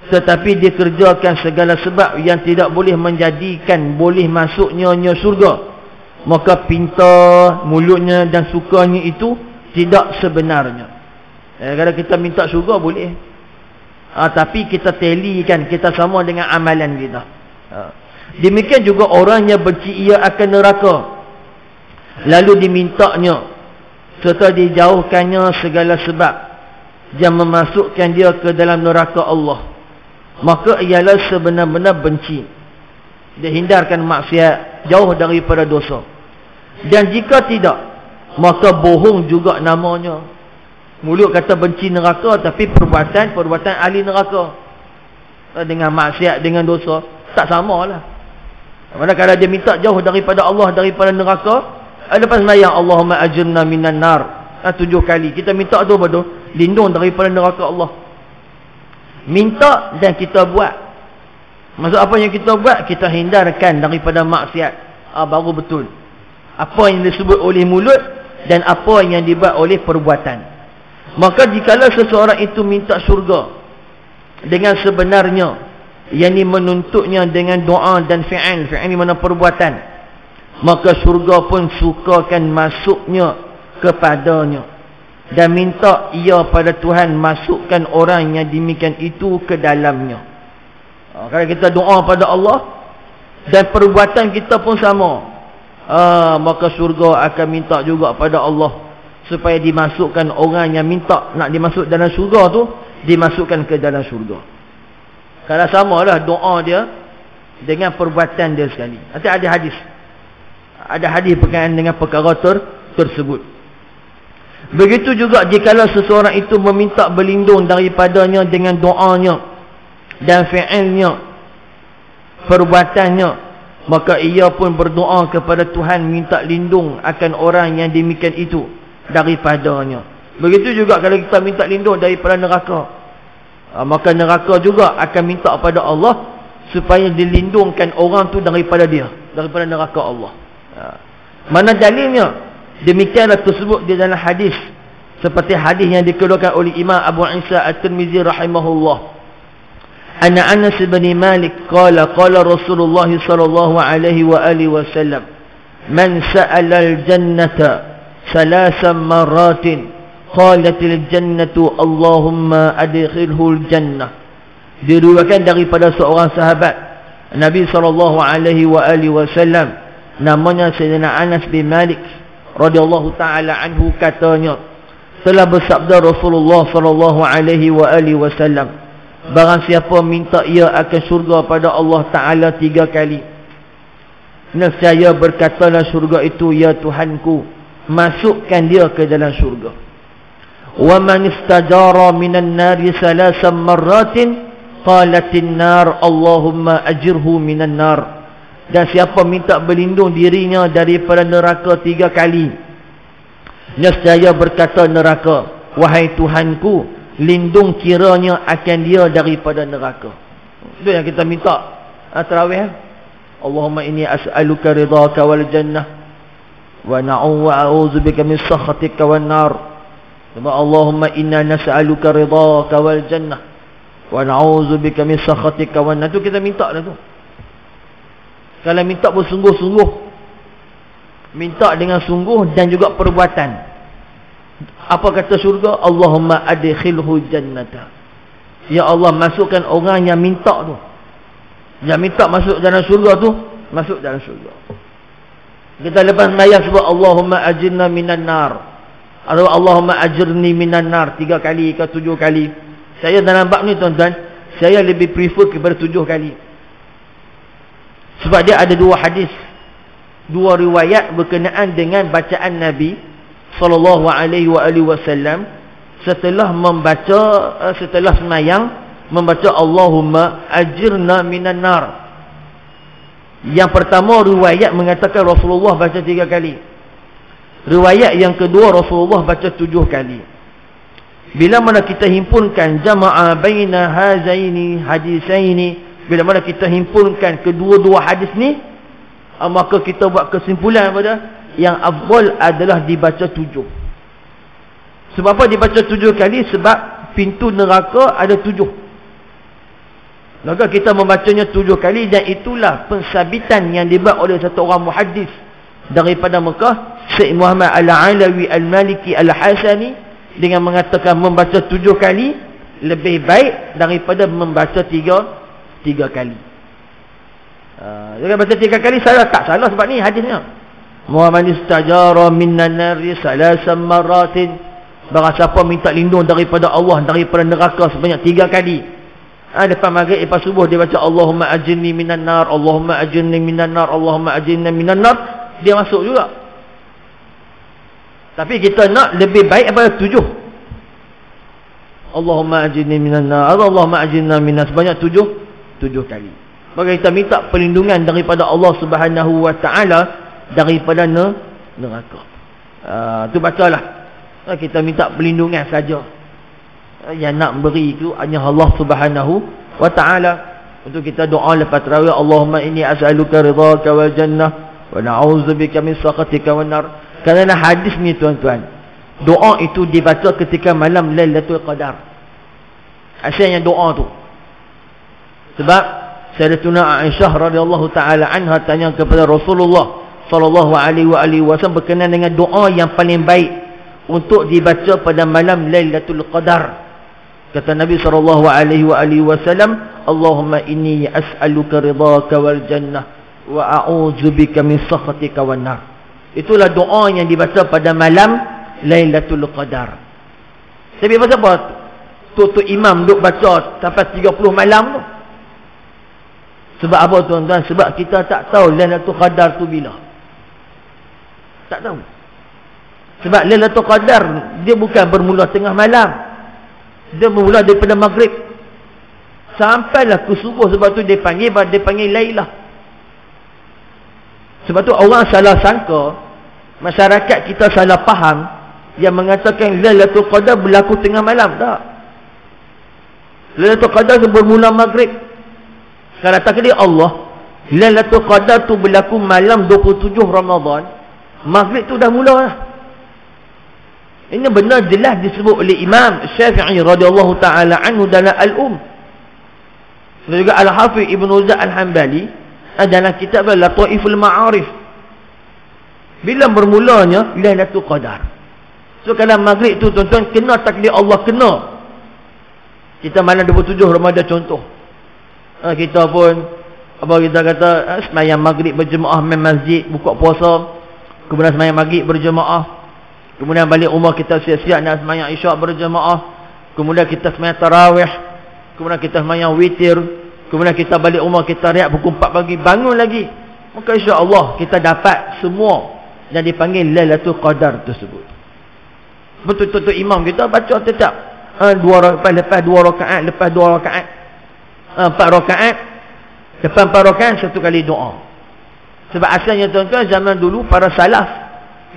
tetapi dikerjakan segala sebab yang tidak boleh menjadikan boleh masuknya syurga, maka pinta, mulutnya dan sukanya itu tidak sebenarnya. Kalau kita minta syurga boleh, tapi kita talikan, kita sama dengan amalan kita. Demikian juga orang yang benci ia akan neraka lalu dimintanya serta dijauhkannya segala sebab yang memasukkan dia ke dalam neraka Allah, maka ialah sebenar-benar benci. Dia hindarkan maksiat, jauh daripada dosa. Dan jika tidak, maka bohong juga namanya. Mulut kata benci neraka, tapi perbuatan ahli neraka. Dengan maksiat, dengan dosa, tak samalah. Mana kalau dia minta jauh daripada Allah, daripada neraka, lepas sembahyang Allahumma ajirna minan nar 7 kali, kita minta tu apa tu? Lindung daripada neraka Allah. Minta dan kita buat. Maksud apa yang kita buat? Kita hindarkan daripada maksiat. Baru betul. Apa yang disebut oleh mulut dan apa yang dibuat oleh perbuatan. Maka jikalau seseorang itu minta syurga dengan sebenarnya, yakni menuntutnya dengan doa dan fi'il ni mana perbuatan, maka syurga pun sukakan masuknya kepadanya dan minta ia pada Tuhan masukkan orang yang demikian itu ke dalamnya. Kalau kita doa pada Allah dan perbuatan kita pun sama, maka syurga akan minta juga pada Allah supaya dimasukkan orang yang minta nak dimasuk dalam syurga tu, dimasukkan ke dalam syurga. Kalau samalah doa dia dengan perbuatan dia sekali. Nanti ada hadis. Ada hadis berkaitan dengan perkara tersebut. Begitu juga jikalau seseorang itu meminta berlindung daripadanya dengan doanya dan fi'ilnya, perbuatannya, maka ia pun berdoa kepada Tuhan minta lindung akan orang yang demikian itu daripadanya. Begitu juga kalau kita minta lindung daripada neraka, maka neraka juga akan minta kepada Allah supaya dilindungkan orang tu daripada dia, daripada neraka Allah. Mana dalilnya? Demikianlah tersebut di dalam hadis Seperti hadis yang dikeluarkan oleh Imam Abu Isa At-Tirmizi rahimahullah. Anna Anas bin Malik qala Rasulullah sallallahu alaihi wa alihi wasallam, man sa'ala al-jannata thalathan maratin qalatil jannatu Allahumma adkhilhu al-jannah. Diriwayatkan daripada seorang sahabat Nabi sallallahu alaihi wa alihi wasallam, namanya Sayyidina Anas bin Malik radhiyallahu taala anhu, katanya telah bersabda Rasulullah sallallahu alaihi wa alihi wasallam, barang siapa minta ia akan syurga pada Allah Taala 3 kali, nescaya berkatalah syurga itu, ya Tuhanku, masukkan dia ke dalam syurga. Wa man istajara minan nari salasan marratin qalatin nar Allahumma ajirhu minan nar. Dan siapa minta berlindung dirinya daripada neraka 3 kali, nescaya berkata neraka, wahai Tuhanku, lindung kiranya akan dia daripada neraka. Itu yang kita minta tarawih. Allahumma inni as'aluka ridhaka wal jannah wa a'udzubika min sakhatika wan nar. Allahumma inna nas'aluka ridhaka wal jannah wa na'udzubika min sakhatika wan nar. Itu kita minta dah tu. Kalau minta bersungguh-sungguh, minta dengan sungguh dan juga perbuatan. Apa kata syurga? Allahumma adkhilhu jannata. Ya Allah, masukkan orang yang minta tu, yang minta masuk dalam syurga tu, masuk dalam syurga. Kita lepas sembahyang sebut Allahumma ajirna minan nar, atau Allahumma ajirni minan nar 3 kali ke 7 kali. Saya dalam bab ni tuan-tuan, saya lebih prefer kepada 7 kali. Sebab dia ada 2 hadis, 2 riwayat berkenaan dengan bacaan Nabi sallallahu alaihi wasallam setelah membaca, setelah sembahyang, membaca Allahumma ajirna minan nar. Yang pertama riwayat mengatakan Rasulullah baca 3 kali. Riwayat yang kedua Rasulullah baca 7 kali. Bila mana kita himpunkan jama'a baina hazaini hadisaini, bila mana kita himpunkan kedua-dua hadis ni, maka kita buat kesimpulan pada yang afdal adalah dibaca 7. Sebab apa dibaca 7 kali? Sebab pintu neraka ada 7. Maka kita membacanya 7 kali, dan itulah pensabitan yang dibuat oleh satu orang muhaddis daripada Mekah, Syekh Muhammad Al-Alawi Al-Maliki Al-Hasani, dengan mengatakan membaca 7 kali lebih baik daripada membaca 3 kali. Jangan baca 3 kali salah, tak salah sebab ni hadisnya. Muhammad istajara minan nari salasan maratin, barang siapa minta lindung daripada Allah daripada neraka sebanyak 3 kali. Lepas maghrib, lepas subuh dia baca Allahumma ajirni minan nar, Allahumma ajirni minan nar, Allahumma ajirni minan nar, dia masuk juga. Tapi kita nak lebih baik daripada 7. Allahumma ajirni minan nar, Allahumma ajirna minan, sebanyak 7 kali. Maka kita minta perlindungan daripada Allah Subhanahu wa taala daripada neraka. Tu bacalah. Kita minta perlindungan saja. Yang nak beri itu hanya Allah Subhanahu wa taala. Untuk kita doa lepas tarawih, Allahumma inni as'aluka ridhaka wal jannah wa na'udzubika min sakhatika wan nar. Kerana hadis ni tuan-tuan, doa itu dibaca ketika malam Lailatul Qadar. Asalnya doa tu. Sebab Sayyidatuna Aisyah radhiyallahu taala anha tanya kepada Rasulullah sallallahu alaihi wasallam berkenaan dengan doa yang paling baik untuk dibaca pada malam Lailatul Qadar. Kata Nabi sallallahu alaihi wasallam, Allahumma inni as'aluka ridhaka wal jannah wa a'udzubika min sakhatika wan nar. Itulah doa yang dibaca pada malam Lailatul Qadar. Tapi pasal apa tu imam duk baca sampai 30 malam tu? Sebab apa tuan-tuan? Sebab kita tak tahu Lailatul Qadar tu bila. Tak tahu. Sebab Lailatul Qadar dia bukan bermula tengah malam. Dia bermula daripada maghrib sampailah ke subuh. Sebab tu dia panggil Lailah. Sebab tu orang salah sangka, masyarakat kita salah faham yang mengatakan Lailatul Qadar berlaku tengah malam. Tak. Lailatul Qadar bermula maghrib. Kalau takdir Allah, Lailatul Qadar tu berlaku malam 27 Ramadan, maghrib tu dah mula lah. Ini benar jelas disebut oleh Imam Syafi'i radhiyallahu taala anhu dalam Al-Um. Dan juga Al-Hafiz Ibn Uzza Al-Hambali dalam kitab Lataiful Ma'arif. Bila bermulanya Lailatul Qadar. So kalau maghrib tu tuan-tuan kena takdir Allah, kena. Kita malam 27 Ramadan contoh. Kita pun apa kita kata sembahyang maghrib berjemaah main masjid, buka puasa, kemudian sembahyang maghrib berjemaah. Kemudian balik rumah kita siap-siap nak sembahyang isyak berjemaah. Kemudian kita sembahyang tarawih. Kemudian kita sembahyang witir. Kemudian kita balik rumah kita riak pukul 4 pagi, bangun lagi. Maka insya-Allah kita dapat semua yang dipanggil Lailatul Qadar tersebut. Betul-betul imam kita baca tetap 2 rakaat, lepas 2 rakaat, lepas 2 rakaat, 4 rakaat, lepas 4 rakaat 1 kali doa. Sebab asalnya tuan-tuan zaman dulu para salaf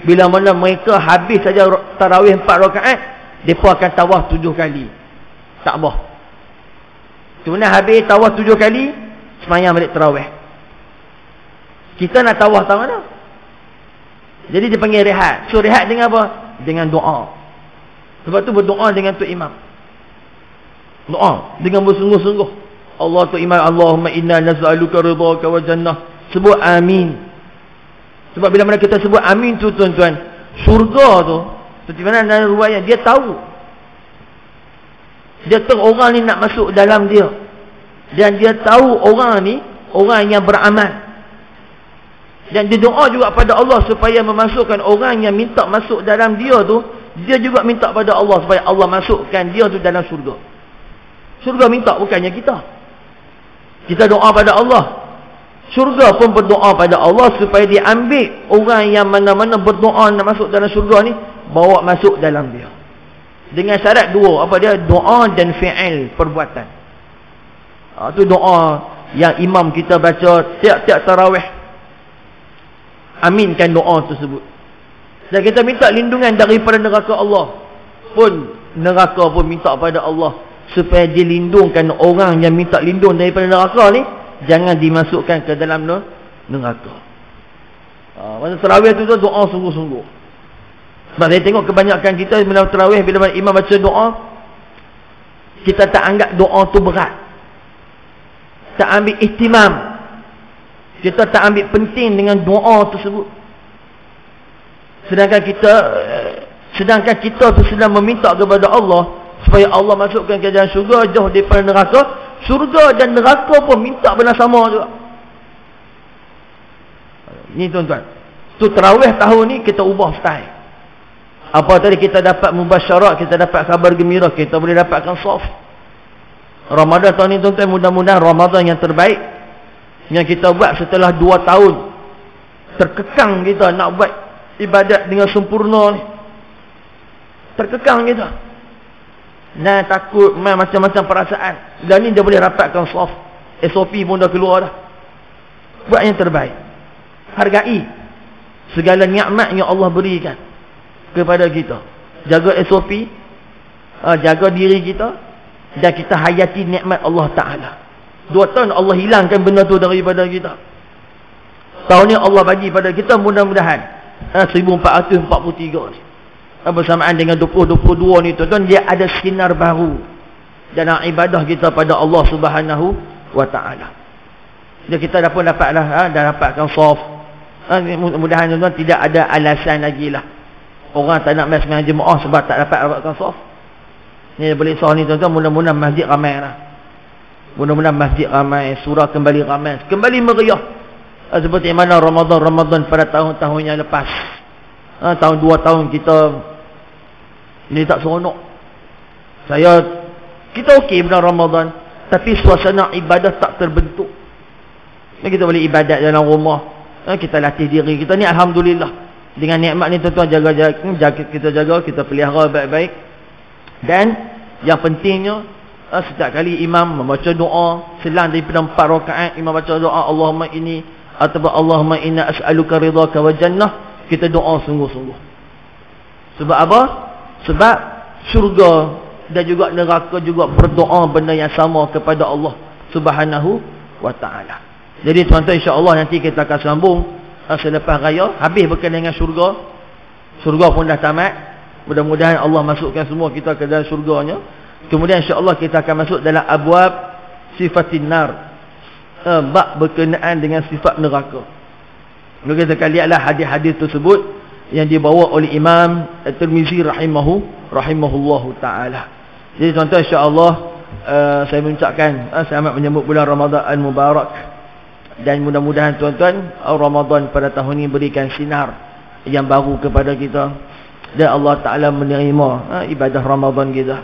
bila mana mereka habis saja tarawih 4 rakaat, mereka akan tawaf 7 kali Kaabah. Kemudian habis tawaf 7 kali, sembahyang balik tarawih. Kita nak tawaf tahu mana? Jadi dia panggil rehat. So rehat dengan apa? Dengan doa. Sebab tu berdoa dengan tu imam. Doa dengan bersungguh-sungguh. Allah tu imam, Allahumma inna nas'aluka ridhaka wa jannah. Sebut amin. Sebab bila mana kita sebut amin tu tuan-tuan, syurga tu seperti mana dalam riwayat, dia tahu. Dia tahu orang ni nak masuk dalam dia. Dan dia tahu orang ni orang yang beramal. Dan dia doa juga pada Allah supaya memasukkan orang yang minta masuk dalam dia tu, dia juga minta pada Allah supaya Allah masukkan dia tu dalam syurga. Syurga minta, bukannya kita. Kita doa pada Allah. Syurga pun berdoa pada Allah supaya dia ambil orang yang mana-mana berdoa nak masuk dalam syurga ni, bawa masuk dalam dia. Dengan syarat dua, apa dia? Doa dan fi'il, perbuatan. Itu doa yang imam kita baca tiap-tiap tarawih. Aminkan doa tersebut. Dan kita minta lindungan daripada neraka Allah. Pun neraka pun minta pada Allah supaya dilindungkan orang yang minta lindung daripada neraka ni, jangan dimasukkan ke dalam neraka. Masa tarawih tu doa sungguh-sungguh. Sebab saya tengok kebanyakan kita dalam tarawih bila imam baca doa, kita tak anggap doa tu berat. Tak ambil ihtimam. Kita tak ambil penting dengan doa tersebut. Sedangkan kita tu sedang meminta kepada Allah supaya Allah masukkan ke dalam syurga, jauh daripada neraka. Syurga dan neraka pun minta benda sama juga. Ni tuan-tuan, tu tarawih tahun ni kita ubah style. Apa tadi kita dapat mubasyarat, kita dapat khabar gembira, kita boleh dapatkan soft. Ramadan tahun ni tuan-tuan, mudah-mudahan Ramadan yang terbaik yang kita buat setelah 2 tahun terkekang kita nak buat ibadat dengan sempurna ni. Terkekang kita. Nah, takut macam-macam perasaan. Dan ni dia boleh rapatkan soft. SOP pun dah keluar dah. Buat yang terbaik. Hargai segala nikmat yang Allah berikan kepada kita. Jaga SOP, jaga diri kita, dan kita hayati nikmat Allah Ta'ala. 2 tahun Allah hilangkan benda tu daripada kita. Tahun ni Allah bagi pada kita, mudah-mudahan 1443 ni, bersamaan dengan 2022 ni tuan-tuan, dia ada sinar baru dalam ibadah kita pada Allah Subhanahu wa Ta'ala. Jadi kita dah pun dapatlah, dah dapatkan soft. Mudah-mudahan tuan-tuan tidak ada alasan lagi lah orang tak nak main sembahyang jemaah sebab tak dapat dapatkan soft. Ni boleh soft ni tuan-tuan, mudah-mudahan masjid ramai lah. Mudah-mudahan masjid ramai, surah kembali ramai, kembali meriah seperti mana Ramadan pada tahun-tahun yang lepas. Tahun 2 tahun kita ni tak seronok. Kita okey bulan Ramadan, tapi suasana ibadah tak terbentuk. Kita boleh ibadat dalam rumah, kita latih diri kita ni, alhamdulillah. Dengan nikmat ni tuan-tuan, kita jaga, kita pelihara baik-baik. Dan yang pentingnya, setiap kali imam membaca doa, selang daripada 4 rakaat imam baca doa Allahumma inni, atau Allahumma inna as'aluka ridhaka wa jannah, kita doa sungguh-sungguh. Sebab apa? Sebab syurga dan juga neraka juga berdoa benda yang sama kepada Allah Subhanahu wa Ta'ala. Jadi tuan-tuan, insya-Allah nanti kita akan sambung selepas raya, habis berkenaan dengan syurga. Syurga pun dah tamat. Mudah-mudahan Allah masukkan semua kita ke dalam syurganya. Kemudian insya-Allah kita akan masuk dalam abwab sifatin nar, bab berkenaan dengan sifat neraka. Kalau kita akan lihatlah hadis-hadis tersebut yang dibawa oleh Imam At-Tirmizi rahimahullahu taala. Jadi tuan-tuan, insya-Allah saya mengucapkan selamat menyambut bulan Ramadan al-Mubarak, dan mudah-mudahan tuan-tuan Ramadan pada tahun ini berikan sinar yang baru kepada kita dan Allah Taala menerima ibadah Ramadan kita.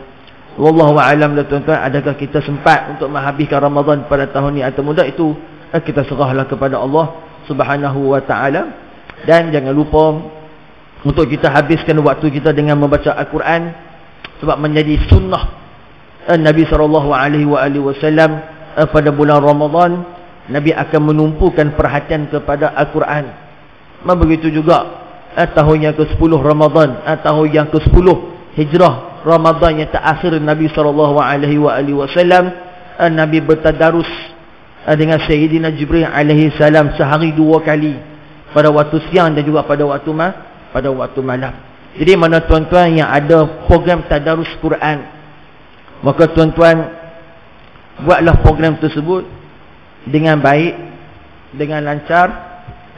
Wallahu a'lam. Tuan-tuan, adakah kita sempat untuk menghabiskan Ramadan pada tahun ini atau tidak, itu kita serahlah kepada Allah Subhanahu wa taala. Dan jangan lupa untuk kita habiskan waktu kita dengan membaca Al-Quran, sebab menjadi sunnah Nabi SAW pada bulan Ramadan. Nabi akan menumpukan perhatian kepada Al-Quran. Begitu juga tahun yang ke-10 Ramadan, tahun yang ke-10 Hijrah, Ramadan yang terakhir Nabi SAW, Nabi bertadarus dengan Sayyidina Jibril alaihi salam sehari 2 kali, pada waktu siang dan juga pada waktu malam. Jadi mana tuan-tuan yang ada program tadarus Quran, maka tuan-tuan buatlah program tersebut dengan baik, dengan lancar,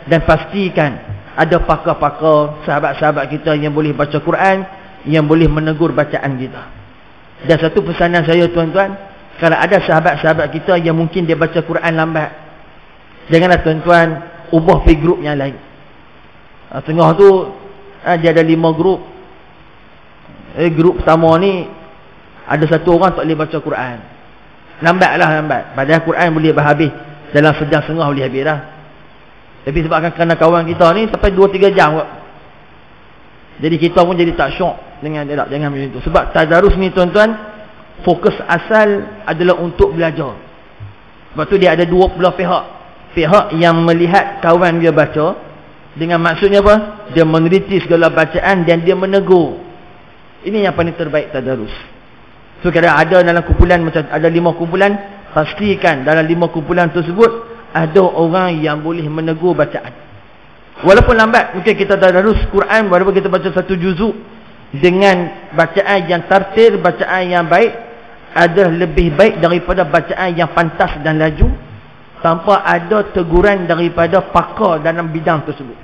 dan pastikan ada pakar-pakar, sahabat-sahabat kita yang boleh baca Quran, yang boleh menegur bacaan kita. Dan satu pesanan saya tuan-tuan, kalau ada sahabat-sahabat kita yang mungkin dia baca Quran lambat, janganlah tuan-tuan ubah pergi grup yang lain. Tengah tu dia ada 5 grup. Grup pertama ni ada 1 orang tak boleh baca Quran. Lambat. Padahal Quran boleh habis dalam sejam setengah, boleh habis dah. Tapi sebabkan kerana kawan kita ni sampai 2-3 jam kot. Jadi kita pun jadi tak syok dengan dia. Jangan macam itu. Sebab tadarus ni tuan-tuan, fokus asal adalah untuk belajar. Sebab tu dia ada 2 belah pihak. Pihak yang melihat kawan dia baca, dengan maksudnya apa? Dia meneliti segala bacaan dan dia menegur. Ini yang paling terbaik tadarus. So kalau ada dalam kumpulan, macam ada 5 kumpulan, pastikan dalam 5 kumpulan tersebut ada orang yang boleh menegur bacaan. Walaupun lambat, mungkin kita tadarus Quran, walaupun kita baca 1 juzuk dengan bacaan yang tartil, bacaan yang baik, ada lebih baik daripada bacaan yang pantas dan laju tanpa ada teguran daripada pakar dalam bidang tersebut.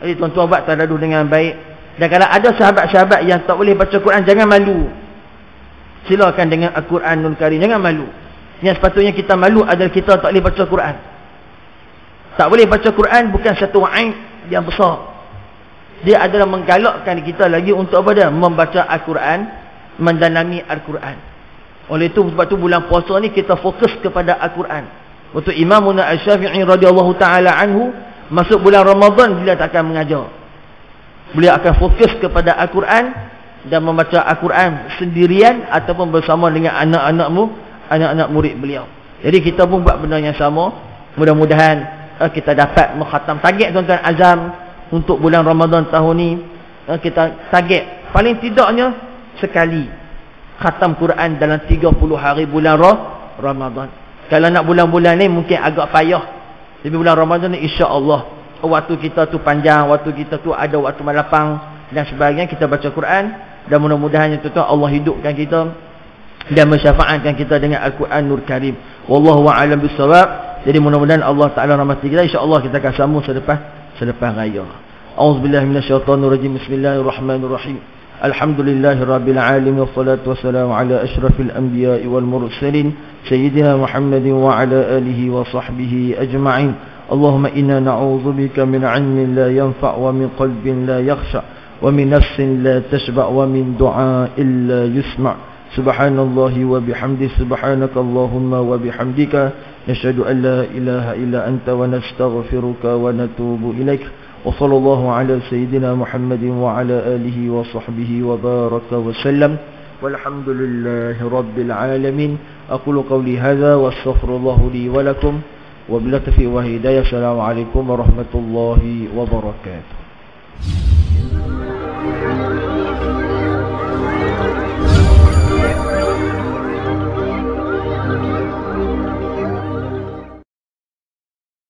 Jadi tuan-tuan buat tadarus dengan baik. Dan kalau ada sahabat-sahabat yang tak boleh baca Quran, jangan malu. Silakan dengan Al-Quranul Karim, jangan malu. Yang sepatutnya kita malu adalah kita tak boleh baca Quran. Tak boleh baca Quran bukan satu aib yang besar. Dia adalah menggalakkan kita lagi untuk apa dia? Membaca Al-Quran, mendalami Al-Quran. Oleh itu, sebab tu bulan puasa ni kita fokus kepada Al-Quran. Untuk Imamuna Asy-Syafi'i radhiyallahu taala anhu, masuk bulan Ramadan beliau tak akan mengajar. Beliau akan fokus kepada Al-Quran dan membaca Al-Quran sendirian ataupun bersama dengan anak-anak murid beliau. Jadi kita pun buat benda yang sama. Mudah-mudahan kita dapat mengkhatam. Target tuan-tuan azam untuk bulan Ramadan tahun ni, kita target paling tidaknya sekali khatam Quran dalam 30 hari bulan Ramadan. Kalau nak bulan-bulan ni mungkin agak payah. Tapi bulan Ramadan ni insya-Allah waktu kita tu panjang, waktu kita tu ada waktu malapang dan sebagainya, kita baca Quran. Dan mudah-mudahan tuan-tuan Allah hidupkan kita dan mensyafaatkan kita dengan Al-Quranul Karim. Wallahu a'lam bissawab. Jadi mudah-mudahan Allah Taala rahmati kita. Insya-Allah kita akan sambung selepas raya. A'udzubillahi minasyaitonirrajim. Bismillahirrahmanirrahim. Alhamdulillahirabbil alamin wassalatu wassalamu ala asyrafil anbiya'i wal mursalin sayyidina Muhammadin wa ala alihi wa sahbihi ajma'in. Allahumma inna na'udzubika min 'ilmin la yanfa' wa min qalbin la yakhsha wa min nafsin la tashba' wa min du'a'in la yusma'. Subhanallahi wa bihamdihi, subhanakallahumma wa bihamdika, nashhadu an la ilaha illa anta wa nastaghfiruka wa natubu ilaik. Wa sallallahu ala sayyidina Muhammadin wa ala alihi wa sahbihi wa baraka wa sallam. Walhamdulillahi rabbil alamin. Aqulu qawli hadha wa astaghfirullahu li wa lakum wa billahi tawfiq wa hidayah. Assalamualaikum warahmatullahi wabarakatuh.